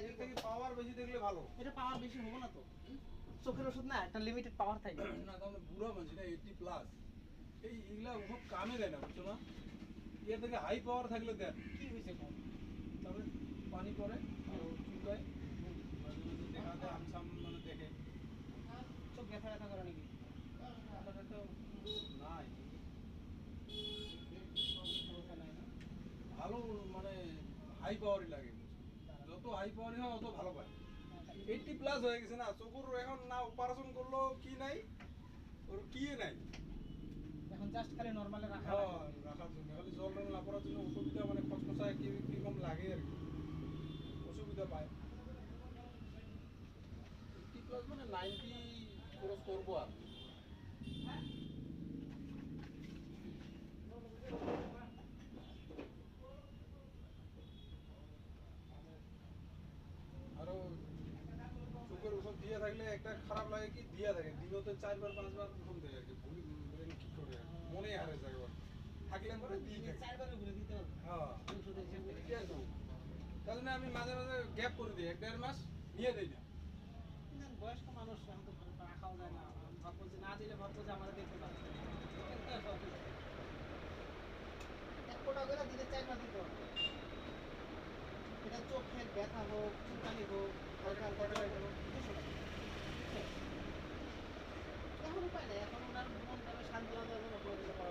এর থেকে পাওয়ার বেশি দেখলে ভালো। এটা পাওয়ার বেশি হবে না তো? চোখের ওষুধ না, একটা লিমিটেড পাওয়ার থাকে। না তাহলে বুড়া মানুষ, এটা 80 প্লাস, এইগুলা ওসব কামে দেয় না, বুঝছো না? এর থেকে হাই পাওয়ার থাকলে দেন। কি হয়েছে কম? তবে পানি পড়ে আর চুলকায়, মাঝে মাঝে দেখা যায় আমসাম মানে দেখে। চোখ ব্যথা ব্যথা করে নাকি? আলাদা তো নাই, সমস্যা নাই না? ভালো মানে হাই পাওয়ারই লাগে, যত হাই পাওয়ারই হয় অত ভালো পায়। 80 প্লাস হয়ে গেছে না, চোখের এখন না অপারেশন করলো কি নাই, ওর কি নাই, এখন জাস্ট খালি নরমালে রাখা হ্যাঁ, লাগে। রাখার জন্য খালি জল রং না পড়ার জন্য অসুবিধা, মানে খসখসায় কিরকম লাগে আর কি, অসুবিধা পায়। 80 প্লাস মানে 90 ক্রস করবো আর। আরো চোখের ওষুধ দিয়ে থাকলে একটা খারাপ লাগে কি, দিয়া থাকে দিনতে 4 বার 5 বার ওষুধ দেয় আর কি, ভুলি কি করে আর মনে হারে যায় একবার থাকলে পরে দিয়ে থাকে। 4 বারের উপরে দিতে হবে। হ্যাঁ, ওষুধের হিসেব থেকে। ঠিক আছে। তার জন্য আমি মাঝে মাঝে গ্যাপ করে দিই, 1-1.5 মাস নিয়ে দিই না। না, বয়স্ক মানুষ এখন তো রাখাও যায় না। ভাববো যে না দিলে ভাববো যে আমাদের দেখতে পাচ্ছে না। এক কোটা করে দিলে 4 বার দিতে হবে। এটা চোখের ব্যথা হোক, চুলকানি হোক, হালকা হালকা জ্বর হোক, 200 টাকা। এখন উপায় নেই, এখন ওনার মন করে শান্তি হবে, ওনার পড়াশোনা করা